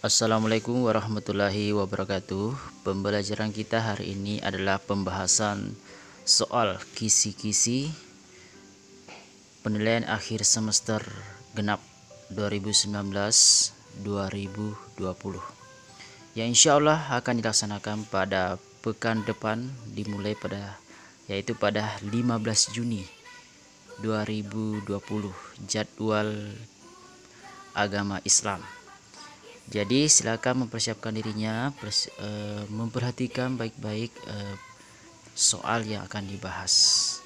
Assalamualaikum warahmatullahi wabarakatuh. Pembelajaran kita hari ini adalah pembahasan soal kisi-kisi penilaian akhir semester genap 2019-2020 yang insya Allah akan dilaksanakan pada pekan depan, dimulai yaitu pada 15 Juni 2020 jadwal agama Islam. Jadi silakan mempersiapkan dirinya, memperhatikan baik-baik soal yang akan dibahas.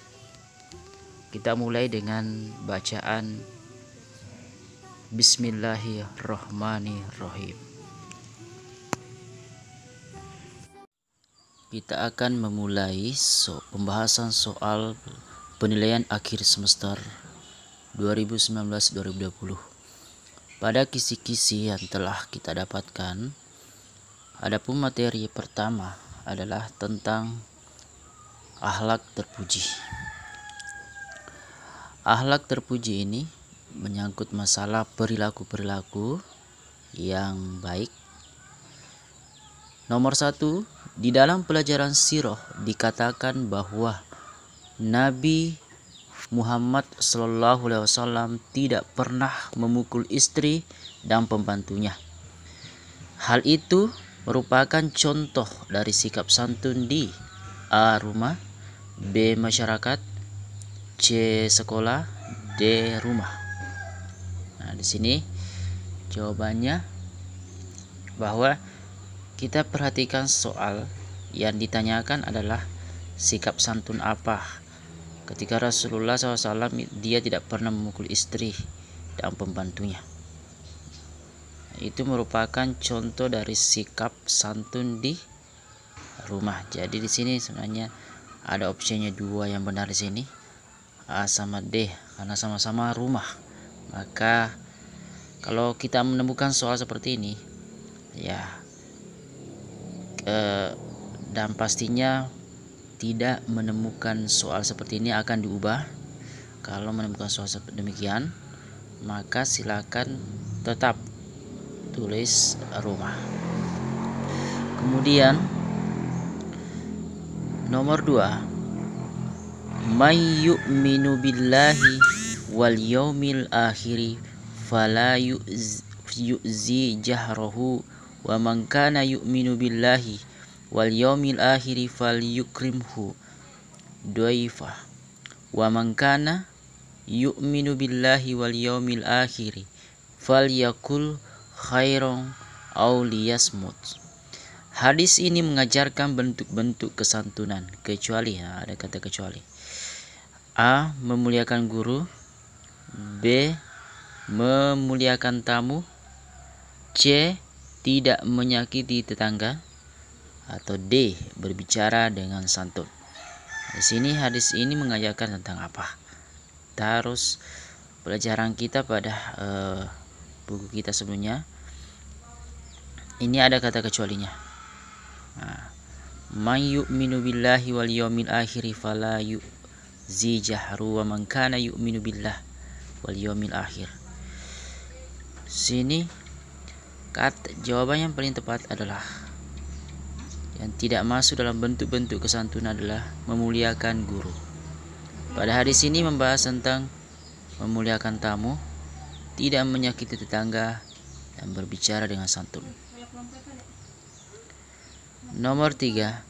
Kita mulai dengan bacaan Bismillahirrohmanirrohim. Kita akan memulai pembahasan soal penilaian akhir semester 2019-2020. Pada kisi-kisi yang telah kita dapatkan, adapun materi pertama adalah tentang akhlak terpuji. Akhlak terpuji ini menyangkut masalah perilaku-perilaku yang baik. Nomor 1, di dalam pelajaran sirah dikatakan bahwa Nabi Muhammad SAW tidak pernah memukul istri dan pembantunya. Hal itu merupakan contoh dari sikap santun di A. Rumah, B. Masyarakat, C. Sekolah, D. Rumah. Nah, di sini jawabannya bahwa kita perhatikan soal yang ditanyakan adalah sikap santun apa ketika Rasulullah SAW dia tidak pernah memukul istri dan pembantunya. Itu merupakan contoh dari sikap santun di rumah. Jadi di sini sebenarnya ada opsinya 2 yang benar di sini, A sama D, karena sama-sama rumah. Maka kalau kita menemukan soal seperti ini, ya dan pastinya tidak menemukan soal seperti ini akan diubah. Kalau menemukan soal seperti demikian, maka silakan tetap tulis rumah. Kemudian nomor 2, may yu'minu billahi wal yaumil akhiri fala yu'zi jahrahu wa man kana yu'minu billahi wal yaumil akhiri falyukrimhu dhaifah wa man kana yu'minu billahi wal yaumil akhiri falyakul khairan aw liyasmut. Hadis ini mengajarkan bentuk-bentuk kesantunan, kecuali ada kata kecuali. A. Memuliakan guru, B. Memuliakan tamu, C. Tidak menyakiti tetangga, atau D. Berbicara dengan santun. Di sini hadis ini mengajarkan tentang apa? Terus pelajaran kita pada buku kita sebelumnya, ini ada kata kecualinya. Man yu'minu billahi wal yaumil akhiri fala yu'zi jahru wa man kana yu'minu billah wal yaumil akhir. Sini jawaban yang paling tepat adalah yang tidak masuk dalam bentuk-bentuk kesantunan adalah memuliakan guru. Pada hadis ini membahas tentang memuliakan tamu, tidak menyakiti tetangga, dan berbicara dengan santun. Nomor 3,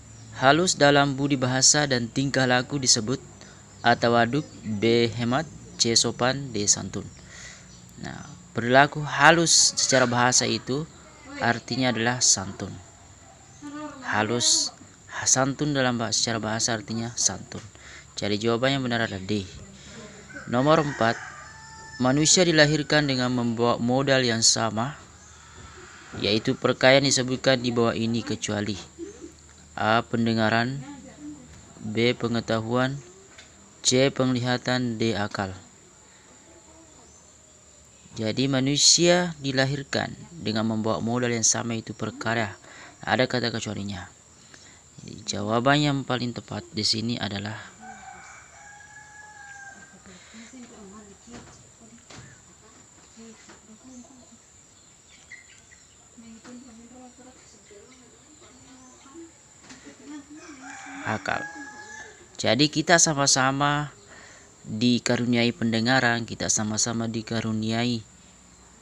halus dalam budi bahasa dan tingkah laku disebut A. Tawaduk, B. Hemat, C. Sopan, D. Santun. Nah, perilaku halus secara bahasa itu artinya adalah santun. Halus, santun secara bahasa artinya santun. Jadi jawaban yang benar adalah D. Nomor 4, manusia dilahirkan dengan membawa modal yang sama, yaitu perkara yang disebutkan di bawah ini kecuali A. Pendengaran, B. Pengetahuan, C. Penglihatan, D. Akal. Jadi manusia dilahirkan dengan membawa modal yang sama, itu perkara, ada kata kecualinya. Jadi, jawaban yang paling tepat di sini adalah akal. Jadi kita sama-sama dikaruniai pendengaran, kita sama-sama dikaruniai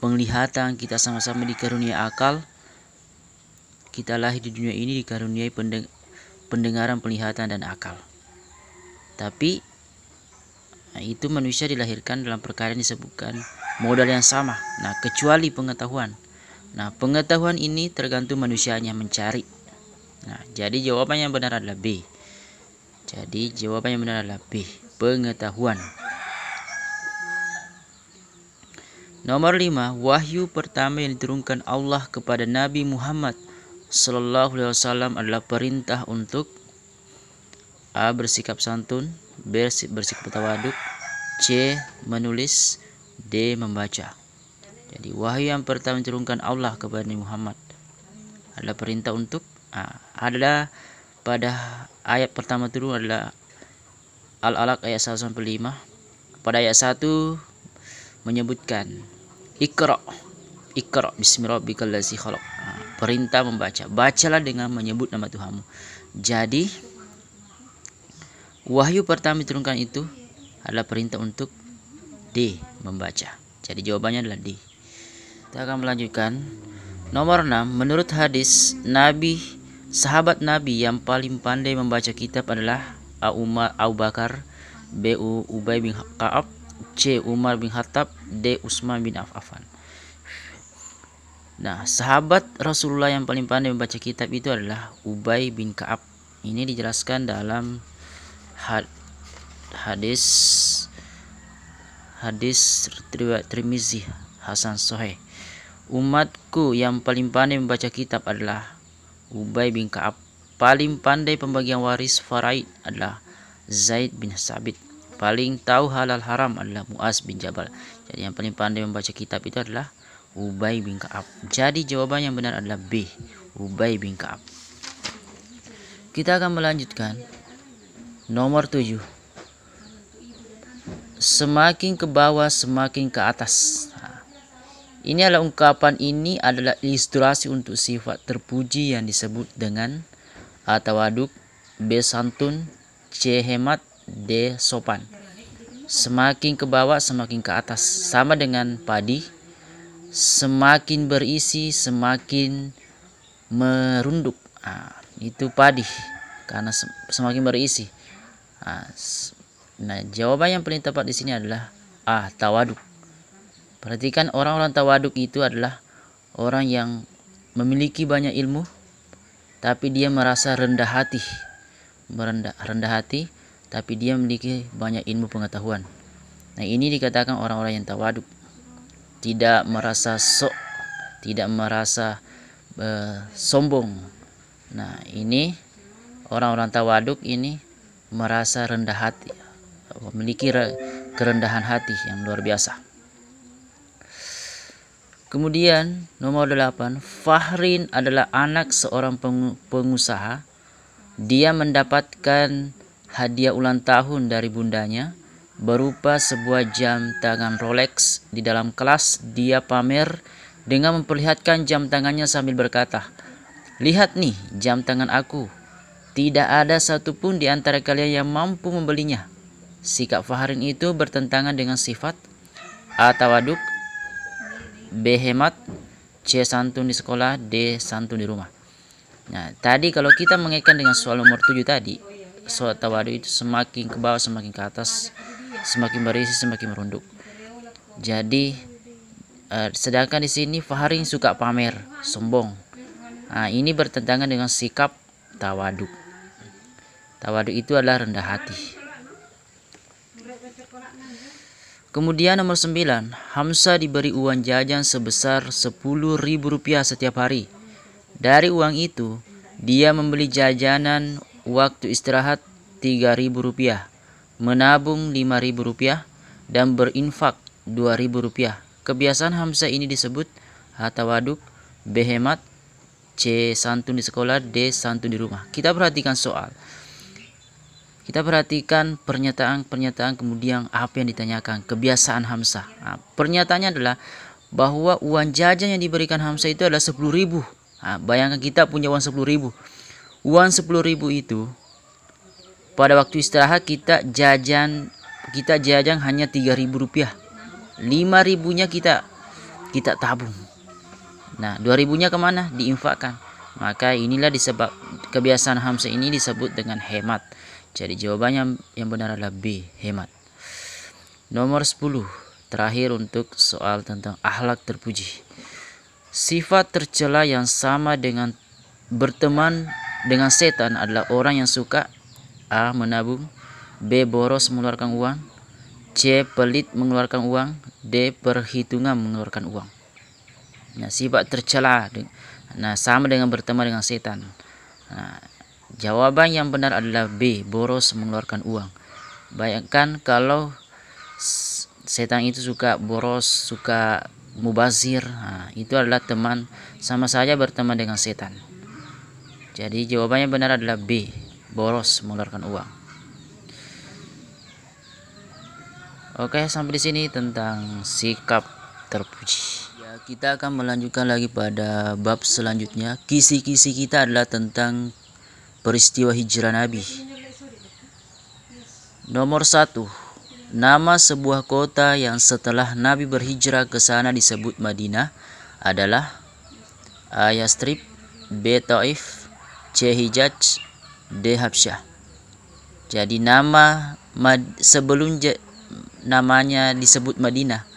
penglihatan, kita sama-sama dikaruniai akal. Kita lahir di dunia ini dikaruniai pendengaran, penglihatan, dan akal. Tapi itu manusia dilahirkan dalam perkara yang disebutkan modal yang sama. Nah, kecuali pengetahuan. Nah, pengetahuan ini tergantung manusianya mencari. Nah, jadi jawaban yang benar adalah B. Jadi jawaban yang benar adalah B, pengetahuan. Nomor 5, wahyu pertama yang diturunkan Allah kepada Nabi Muhammad sallallahu alaihi wasallam adalah perintah untuk A. bersikap santun, B. bersikap tawaduk, C. menulis, D. membaca. Jadi wahyu yang pertama diturunkan Allah kepada Nabi Muhammad adalah perintah untuk adalah pada ayat pertama turun adalah Al-Alaq ayat 1-5. Pada ayat 1 menyebutkan Iqra bismi rabbikal ladzi khalaq. Perintah membaca. Bacalah dengan menyebut nama Tuhanmu. Jadi wahyu pertama diturunkan itu adalah perintah untuk D, membaca. Jadi jawabannya adalah D. Kita akan melanjutkan. Nomor 6, menurut hadis sahabat Nabi yang paling pandai membaca kitab adalah A. Abu Bakar, B. Ubay bin Ka'ab, C. Umar bin Khattab, D. Utsman bin Affan. Nah, sahabat Rasulullah yang paling pandai membaca kitab itu adalah Ubay bin Ka'ab. Ini dijelaskan dalam hadis riwayat Tirmizi Hasan Sahih. Umatku yang paling pandai membaca kitab adalah Ubay bin Ka'ab. Paling pandai pembagian waris faraid adalah Zaid bin Sabit. Paling tahu halal haram adalah Muaz bin Jabal. Jadi yang paling pandai membaca kitab itu adalah Ubay bin Ka'ab. Jadi jawaban yang benar adalah B, Ubay bin Ka'ab. Kita akan melanjutkan. Nomor 7, semakin ke bawah semakin ke atas. Ini adalah ungkapan ini adalah ilustrasi untuk sifat terpuji yang disebut dengan A. tawaduk, B. santun, C. hemat, D. sopan. Semakin ke bawah semakin ke atas, sama dengan padi. Semakin berisi semakin merunduk. Itu padi karena semakin berisi. Nah, jawaban yang paling tepat di sini adalah A. tawaduk. Perhatikan, orang-orang tawaduk itu adalah orang yang memiliki banyak ilmu, tapi dia merasa rendah hati, tapi dia memiliki banyak ilmu pengetahuan. Nah, ini dikatakan orang-orang yang tawaduk, tidak merasa tidak merasa sombong. Nah, ini orang-orang tawaduk ini merasa rendah hati, memiliki kerendahan hati yang luar biasa. Kemudian nomor 8, Fahrin adalah anak seorang pengusaha. Dia mendapatkan hadiah ulang tahun dari bundanya berupa sebuah jam tangan Rolex. Di dalam kelas dia pamer dengan memperlihatkan jam tangannya sambil berkata, "Lihat nih jam tangan aku. Tidak ada satupun di antara kalian yang mampu membelinya." Sikap Fahrin itu bertentangan dengan sifat A. tawaduk, B. hemat, C. santun di sekolah, D. santun di rumah. Nah, tadi kalau kita mengaitkan dengan soal nomor 7 tadi, soal tawaduk itu semakin ke bawah semakin ke atas, semakin berisi semakin merunduk. Jadi sedangkan di sini Fahrin suka pamer, sombong. Nah, ini bertentangan dengan sikap tawaduk. Tawaduk itu adalah rendah hati. Kemudian nomor 9, Hamzah diberi uang jajan sebesar Rp10.000 setiap hari. Dari uang itu, dia membeli jajanan waktu istirahat Rp3.000, menabung Rp5.000, dan berinfak Rp2.000. Kebiasaan Hamzah ini disebut A. tawaduk, B. hemat, C. santun di sekolah, D. santun di rumah. Kita perhatikan pernyataan kemudian apa yang ditanyakan, kebiasaan Hamzah. Pernyataannya adalah bahwa uang jajan yang diberikan Hamzah itu adalah 10.000. Bayangkan kita punya uang 10.000. Uang 10.000 itu pada waktu istirahat kita jajan hanya 3.000 rupiah. 5.000-nya kita tabung. Nah, 2.000-nya kemana? Diinfakkan. Maka inilah disebab kebiasaan Hamzah ini disebut dengan hemat. Jadi jawabannya yang benar adalah B, hemat. Nomor 10, terakhir untuk soal tentang akhlak terpuji. Sifat tercela yang sama dengan berteman dengan setan adalah orang yang suka A. menabung, B. boros mengeluarkan uang, C. pelit mengeluarkan uang, D. perhitungan mengeluarkan uang. Nah, sifat tercela sama dengan berteman dengan setan. Nah, jawaban yang benar adalah B. boros mengeluarkan uang. Bayangkan kalau setan itu suka boros, suka mubazir, itu adalah teman, sama saja berteman dengan setan. Jadi jawabannya benar adalah B, boros mengeluarkan uang. Oke, sampai di sini tentang sikap terpuji. Ya, kita akan melanjutkan lagi pada bab selanjutnya. Kisi-kisi kita adalah tentang peristiwa hijrah Nabi. Nomor 1. Nama sebuah kota yang setelah Nabi berhijrah ke sana disebut Madinah adalah A. Yastrib, B. Taif, C. Hijaz, D. Habsyah. Jadi sebelum namanya disebut Madinah,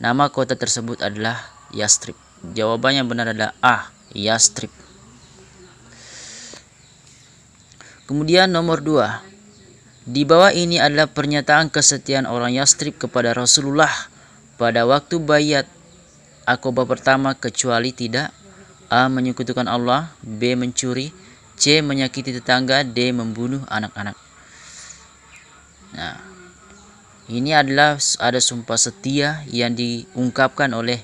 nama kota tersebut adalah Yastrib. Jawabannya benar adalah A. Yastrib. Kemudian nomor 2. Di bawah ini adalah pernyataan kesetiaan orang Yastrib kepada Rasulullah pada waktu baiat Aqabah pertama, kecuali tidak A. menyekutukan Allah, B. mencuri, C. menyakiti tetangga, D. membunuh anak-anak. Nah, ini adalah ada sumpah setia yang diungkapkan oleh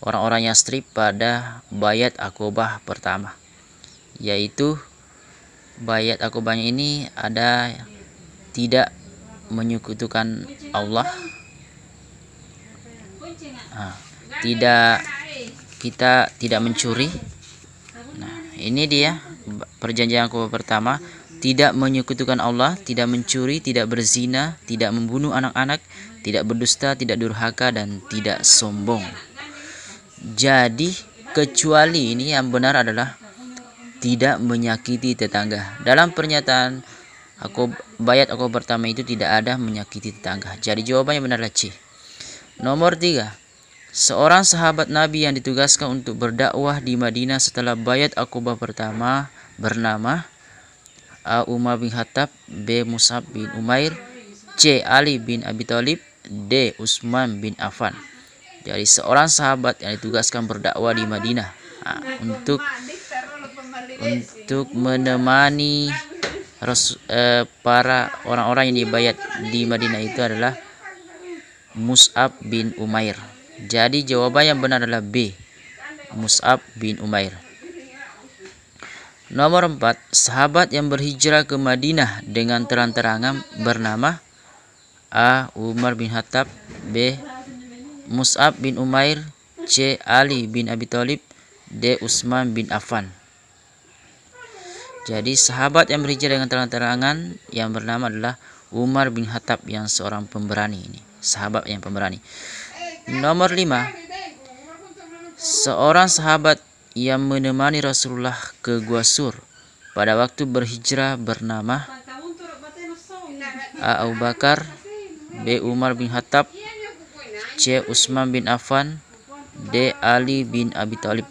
orang-orang Yastrib pada baiat Aqabah pertama, yaitu baiat Aqabahnya ini ada tidak menyekutukan Allah, kita tidak mencuri. Nah, ini dia perjanjian Aqabah pertama, tidak menyekutukan Allah, tidak mencuri, tidak berzina, tidak membunuh anak-anak, tidak berdusta, tidak durhaka, dan tidak sombong. Jadi kecuali ini yang benar adalah tidak menyakiti tetangga. Dalam pernyataan baiat Aqabah pertama itu tidak ada menyakiti tetangga. Jadi jawabannya benar adalah C. Nomor 3. Seorang sahabat Nabi yang ditugaskan untuk berdakwah di Madinah setelah baiat Aqabah pertama bernama A. Umar bin Khattab, B. Mus'ab bin Umair, C. Ali bin Abi Thalib, D. Utsman bin Affan. Jadi seorang sahabat yang ditugaskan berdakwah di Madinah untuk menemani para orang-orang yang dibaiat di Madinah itu adalah Mus'ab bin Umair. Jadi jawaban yang benar adalah B, Mus'ab bin Umair. Nomor 4. Sahabat yang berhijrah ke Madinah dengan terang-terangan bernama A. Umar bin Khattab, B. Mus'ab bin Umair, C. Ali bin Abi Thalib, D. Utsman bin Affan. Jadi sahabat yang berhijrah dengan terang-terangan yang bernama adalah Umar bin Khattab, yang seorang pemberani ini, sahabat yang pemberani. Nomor 5. Seorang sahabat yang menemani Rasulullah ke Gua Sur pada waktu berhijrah bernama A. Abu Bakar, B. Umar bin Khattab, C. Utsman bin Affan, D. Ali bin Abi Thalib.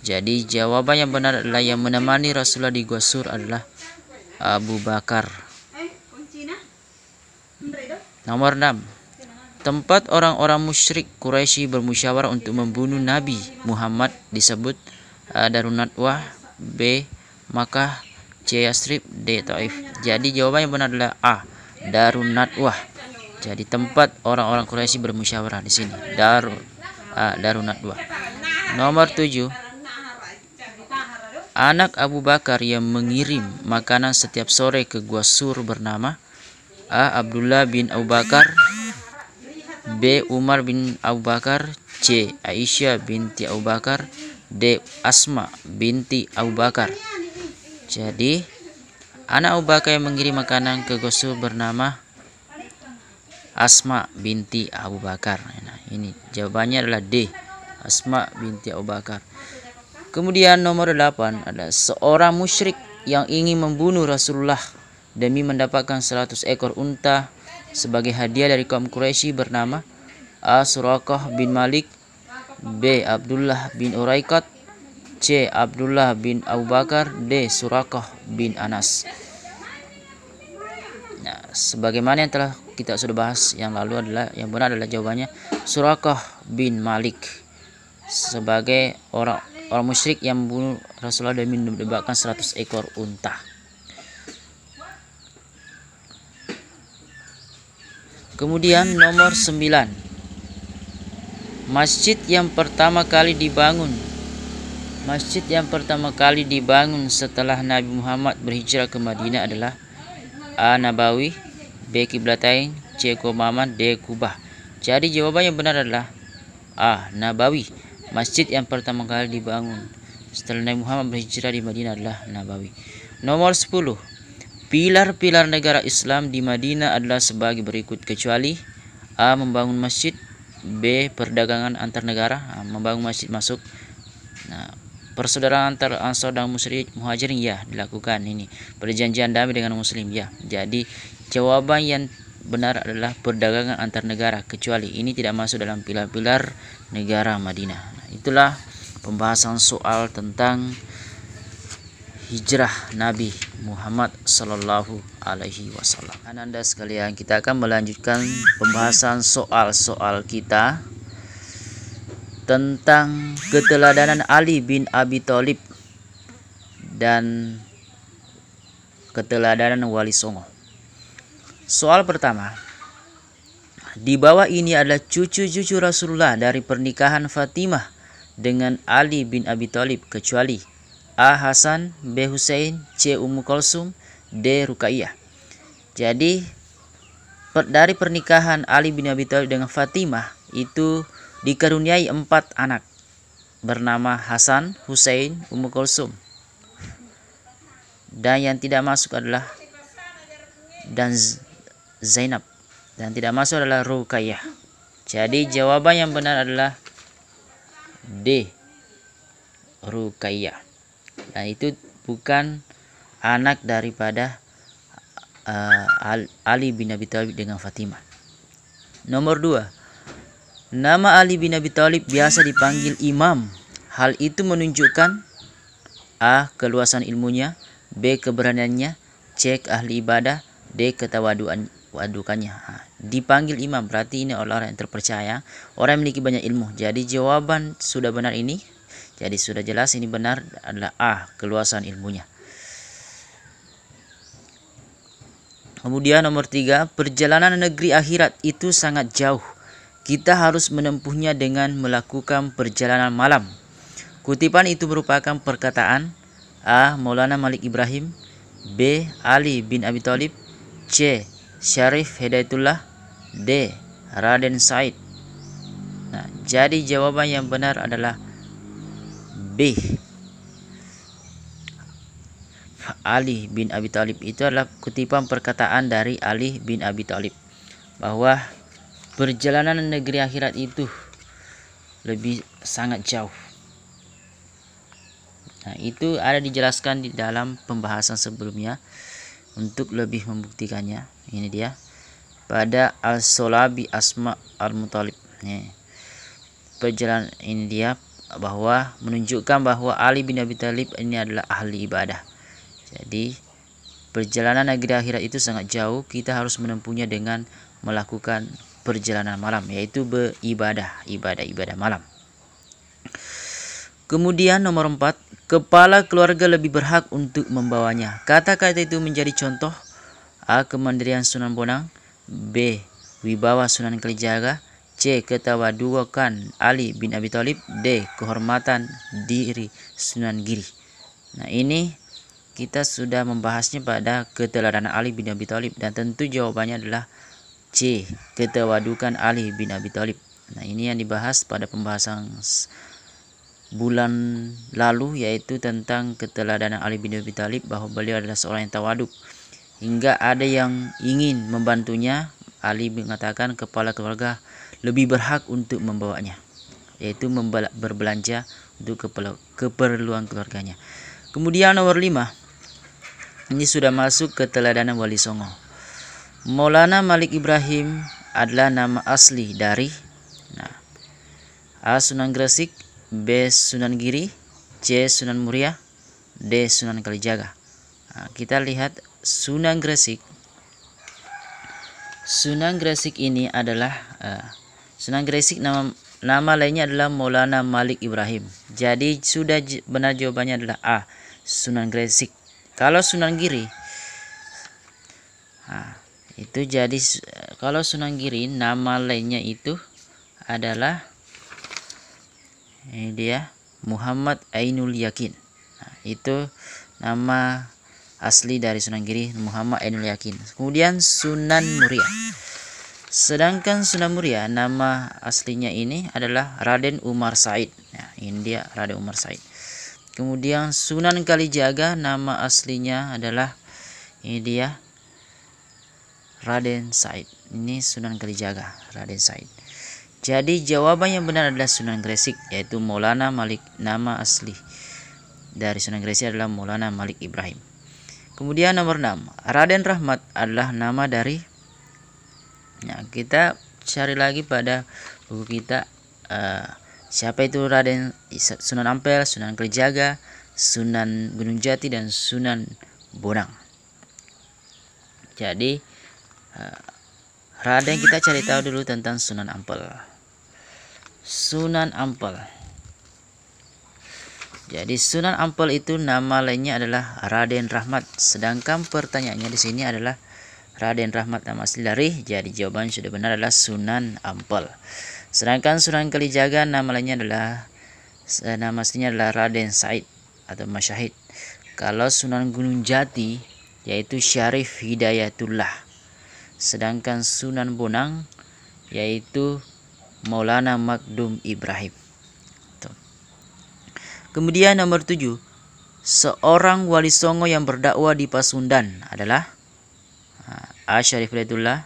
Jadi jawaban yang benar adalah yang menemani Rasulullah di Gua Sur adalah Abu Bakar. Nomor 6. Tempat orang-orang musyrik Quraisy bermusyawarah untuk membunuh Nabi Muhammad disebut A. Darun Nadwah, B. Makkah, C. Yastrib, D. Taif. Jadi jawaban yang benar adalah A. Darun Nadwah. Jadi tempat orang-orang Quraisy bermusyawarah di sini. Darun Nadwah. Nomor 7. Anak Abu Bakar yang mengirim makanan setiap sore ke Gua Sur bernama A. Abdullah bin Abu Bakar, B. Umar bin Abu Bakar, C. Aisyah binti Abu Bakar, D. Asma binti Abu Bakar. Jadi anak Abu Bakar yang mengirim makanan ke Rasul bernama Asma binti Abu Bakar. Nah, ini jawabannya adalah D. Asma binti Abu Bakar. Kemudian nomor 8 adalah seorang musyrik yang ingin membunuh Rasulullah demi mendapatkan 100 ekor unta sebagai hadiah dari kaum Quraisy bernama A. Suraqah bin Malik, B. Abdullah bin Uraiqat, C. Abdullah bin Abu Bakar, D. Suraqah bin Anas. Nah, sebagaimana yang telah kita sudah bahas yang lalu adalah yang benar adalah jawabannya Suraqah bin Malik sebagai orang musyrik yang membunuh Rasulullah demi mendapatkan 100 ekor unta. Kemudian nomor 9. Masjid yang pertama kali dibangun setelah Nabi Muhammad berhijrah ke Madinah adalah A. Nabawi, B. Qiblatain, C. Qomamah, D. Kubah. Jadi jawaban yang benar adalah A. Nabawi. Masjid yang pertama kali dibangun setelah Nabi Muhammad berhijrah di Madinah adalah Nabawi. Nomor 10. Pilar-pilar negara Islam di Madinah adalah sebagai berikut kecuali A. Membangun masjid, B. Perdagangan antar negara, membangun masjid masuk. Nah, persaudaraan antar Ansar dan Muhajirin ya dilakukan ini. Perjanjian damai dengan Muslim ya. Jadi jawaban yang benar adalah perdagangan antar negara kecuali ini tidak masuk dalam pilar-pilar negara Madinah. Nah, itulah pembahasan soal tentang hijrah Nabi Muhammad Sallallahu Alaihi Wasallam. Anda sekalian, kita akan melanjutkan pembahasan soal-soal kita tentang keteladanan Ali bin Abi Thalib dan keteladanan Wali Songo. Soal pertama, di bawah ini adalah cucu-cucu Rasulullah dari pernikahan Fatimah dengan Ali bin Abi Thalib kecuali A. Hasan, B. Husain, C. Ummu Kulsum, D. Ruqayyah. Jadi dari pernikahan Ali bin Abi Thalib dengan Fatimah itu dikaruniai 4 anak bernama Hasan, Husain, Ummu Kulsum. Dan yang tidak masuk adalah Zainab, dan tidak masuk adalah Ruqayyah. Jadi jawaban yang benar adalah D. Ruqayyah. Dan itu bukan anak daripada Ali bin Abi Thalib dengan Fatimah. Nomor 2. Nama Ali bin Abi Thalib biasa dipanggil Imam. Hal itu menunjukkan A. Keluasan ilmunya, B. Keberaniannya, C. Ahli ibadah, D. Ketawadukannya. Dipanggil imam berarti ini orang yang terpercaya, orang yang memiliki banyak ilmu. Jadi jawaban sudah benar ini. Jadi sudah jelas ini benar adalah A. Keluasan ilmunya. Kemudian nomor 3. Perjalanan negeri akhirat itu sangat jauh. Kita harus menempuhnya dengan melakukan perjalanan malam. Kutipan itu merupakan perkataan A. Maulana Malik Ibrahim, B. Ali bin Abi Thalib, C. Syarif Hidayatullah, D. Raden Said. Nah, jadi jawaban yang benar adalah B. Ali bin Abi Thalib. Itu adalah kutipan perkataan dari Ali bin Abi Thalib bahwa perjalanan negeri akhirat itu lebih sangat jauh. Nah, itu ada dijelaskan di dalam pembahasan sebelumnya. Untuk lebih membuktikannya, ini dia pada Al-Solabi Asma Al-Muttalib. Perjalanan ini dia bahwa menunjukkan bahwa Ali bin Abi Thalib ini adalah ahli ibadah. Jadi perjalanan negeri akhirat itu sangat jauh. Kita harus menempuhnya dengan melakukan perjalanan malam, yaitu beribadah, ibadah malam. Kemudian nomor 4, kepala keluarga lebih berhak untuk membawanya. Kata-kata itu menjadi contoh A. Kemandirian Sunan Bonang, B. Wibawa Sunan Kalijaga, C. Ketawadukan Ali bin Abi Thalib, D. Kehormatan diri Sunan Giri. Nah, ini kita sudah membahasnya pada keteladanan Ali bin Abi Thalib, dan tentu jawabannya adalah C. Ketawadukan Ali bin Abi Thalib. Nah, ini yang dibahas pada pembahasan bulan lalu, yaitu tentang keteladanan Ali bin Abi Thalib, bahwa beliau adalah seorang yang tawaduk. Hingga ada yang ingin membantunya, Ali mengatakan kepala keluarga lebih berhak untuk membawanya, yaitu berbelanja untuk keperluan keluarganya. Kemudian nomor 5, ini sudah masuk keteladanan Wali Songo. Maulana Malik Ibrahim adalah nama asli dari A. Sunan Gresik, B. Sunan Giri, C. Sunan Muria, D. Sunan Kalijaga. Nah, kita lihat Sunan Gresik. Sunan Gresik ini adalah Sunan Gresik, nama lainnya adalah Maulana Malik Ibrahim. Jadi sudah benar jawabannya adalah A. Sunan Gresik. Kalau Sunan Giri, itu jadi kalau Sunan Giri nama lainnya itu adalah ini dia, Muhammad Ainul Yakin. Nah, itu nama asli dari Sunan Giri, Muhammad Ainul Yakin. Kemudian Sunan Muria. Sedangkan Sunan Muria nama aslinya ini adalah Raden Umar Said. Nah, ini dia Raden Umar Said. Kemudian Sunan Kalijaga nama aslinya adalah ini dia Raden Said. Ini Sunan Kalijaga, Raden Said. Jadi jawaban yang benar adalah Sunan Gresik, yaitu Maulana Malik. Nama asli dari Sunan Gresik adalah Maulana Malik Ibrahim. Kemudian nomor 6, Raden Rahmat adalah nama dari, kita cari lagi pada buku kita, siapa itu Raden. Sunan Ampel, Sunan Kalijaga, Sunan Gunung Jati, dan Sunan Bonang. Jadi Raden, kita cari tahu dulu tentang Sunan Ampel. Sunan Ampel. Jadi Sunan Ampel itu nama lainnya adalah Raden Rahmat. Sedangkan pertanyaannya di sini adalah Raden Rahmat nama asli dari. Jadi jawaban sudah benar adalah Sunan Ampel. Sedangkan Sunan Kalijaga nama lainnya adalah, nama aslinya adalah Raden Said atau Masyahid. Kalau Sunan Gunung Jati yaitu Syarif Hidayatullah. Sedangkan Sunan Bonang yaitu Maulana Makdum Ibrahim. Kemudian nomor 7, seorang wali songo yang berdakwah di Pasundan adalah A. Syarif Hidayatullah.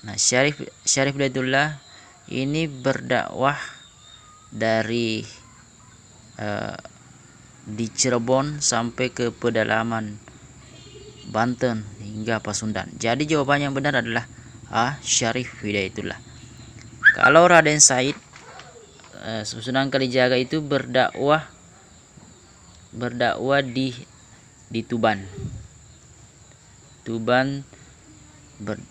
Nah, Syarif Hidayatullah ini berdakwah dari di Cirebon sampai ke pedalaman Banten hingga Pasundan. Jadi jawaban yang benar adalah A. Syarif Hidayatullah. Kalau Raden Said, Sunan Kalijaga itu berdakwah di Tuban. Tuban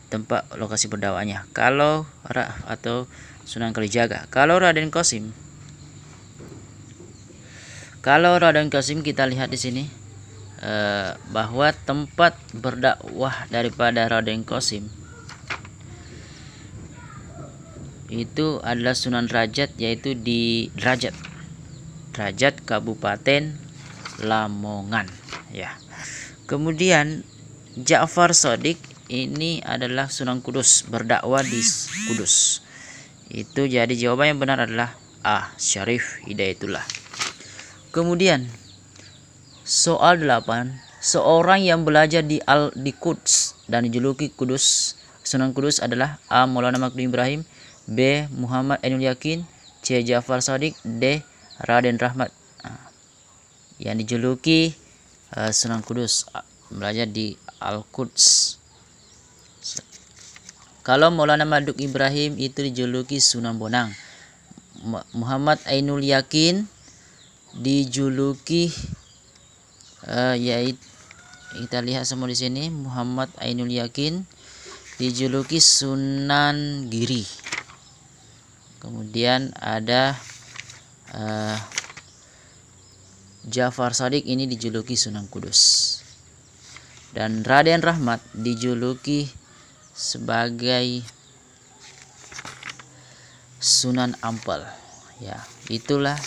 tempat lokasi berdakwahnya. Kalau atau Sunan Kalijaga. Kalau Raden Qasim, kita lihat di sini bahwa tempat berdakwah daripada Raden Qasim itu adalah Sunan Derajat, yaitu di Derajat Kabupaten Lamongan, ya. Kemudian Ja'far Shadiq ini adalah Sunan Kudus, berdakwah di Kudus. Itu jadi jawaban yang benar adalah A. Syarif Hidayatullah. Kemudian soal 8, seorang yang belajar di Quds dan dijuluki Kudus, Sunan Kudus adalah A. Maulana Makdum Ibrahim, B. Muhammad Ainul Yakin, C. Ja'far Shadiq, D. Raden Rahmat. Yang dijuluki Sunan Kudus, belajar di Al-Quds. Kalau Maulana Makdum Ibrahim itu dijuluki Sunan Bonang. Muhammad Ainul Yakin dijuluki yaitu kita lihat semua di sini, Muhammad Ainul Yakin dijuluki Sunan Giri. Kemudian ada Ja'far Shadiq ini dijuluki Sunan Kudus. Dan Raden Rahmat dijuluki sebagai Sunan Ampel. Ya, itulah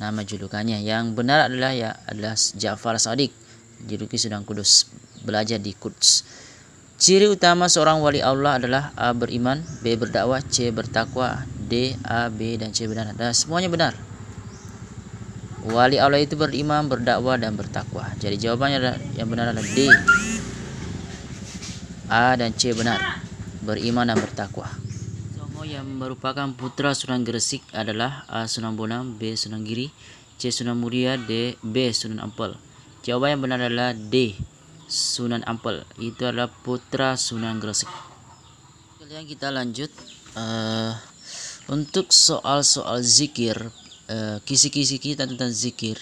nama julukannya. Yang benar adalah Ja'far Shadiq dijuluki Sunan Kudus, belajar di Quds. Ciri utama seorang wali Allah adalah A. Beriman, B. Berdakwah, C. Bertakwa, D. A, B, dan C benar. Dan semuanya benar. Wali Allah itu beriman, berdakwah, dan bertakwa. Jadi jawabannya adalah, yang benar adalah D. A dan C benar. Beriman dan bertakwa. Songo yang merupakan putra Sunan Gresik adalah A. Sunan Bonang, B. Sunan Giri, C. Sunan Muria, D. B. Sunan Ampel. Jawaban yang benar adalah D. Sunan Ampel. Itu adalah putra Sunan Gresik. Kemudian kita lanjut untuk soal-soal zikir, kisi-kisi kita tentang zikir.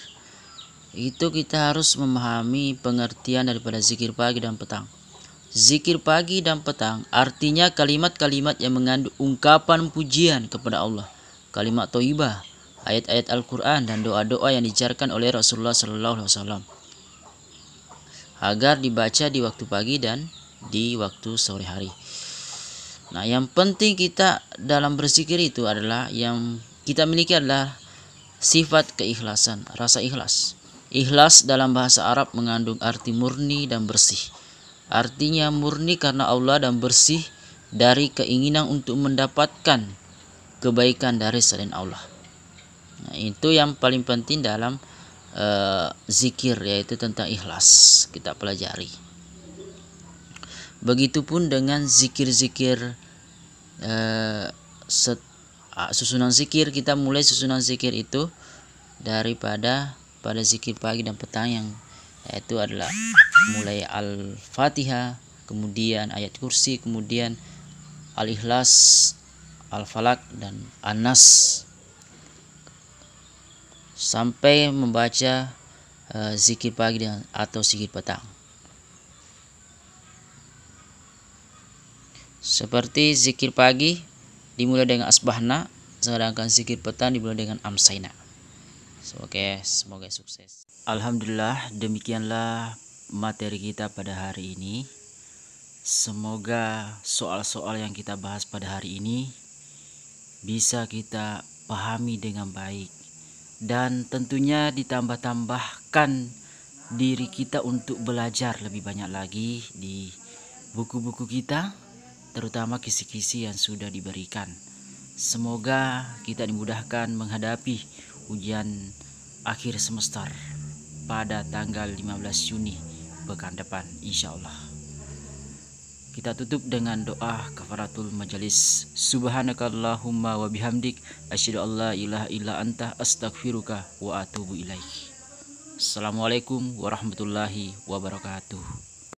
Itu kita harus memahami pengertian daripada zikir pagi dan petang. Zikir pagi dan petang artinya kalimat-kalimat yang mengandung ungkapan pujian kepada Allah, kalimat thayyibah, ayat-ayat Al-Quran, dan doa-doa yang diajarkan oleh Rasulullah SAW agar dibaca di waktu pagi dan di waktu sore hari. Nah, yang penting kita dalam berzikir itu adalah yang kita miliki adalah sifat keikhlasan, rasa ikhlas. Ikhlas dalam bahasa Arab mengandung arti murni dan bersih. Artinya murni karena Allah dan bersih dari keinginan untuk mendapatkan kebaikan dari selain Allah. Nah, itu yang paling penting dalam zikir, yaitu tentang ikhlas kita pelajari. Begitupun dengan zikir-zikir, susunan zikir, kita mulai susunan zikir itu daripada pada zikir pagi dan petang, yang yaitu adalah mulai Al-Fatihah, kemudian ayat kursi, kemudian Al-Ikhlas, Al-Falak, dan An-Nas, sampai membaca zikir pagi atau zikir petang. Seperti zikir pagi dimulai dengan asbahna, sedangkan zikir petang dimulai dengan amsayna. Semoga sukses. Alhamdulillah, demikianlah materi kita pada hari ini. Semoga soal-soal yang kita bahas pada hari ini bisa kita pahami dengan baik, dan tentunya ditambah-tambahkan diri kita untuk belajar lebih banyak lagi di buku-buku kita, terutama kisi-kisi yang sudah diberikan. Semoga kita dimudahkan menghadapi ujian akhir semester pada tanggal 15 Juni pekan depan, insya Allah. Kita tutup dengan doa kafaratul majelis. Subhanakallahumma wa bihamdik, asyhadu an la ilaha illa anta, astaghfiruka wa atubu ilaik. Assalamualaikum warahmatullahi wabarakatuh.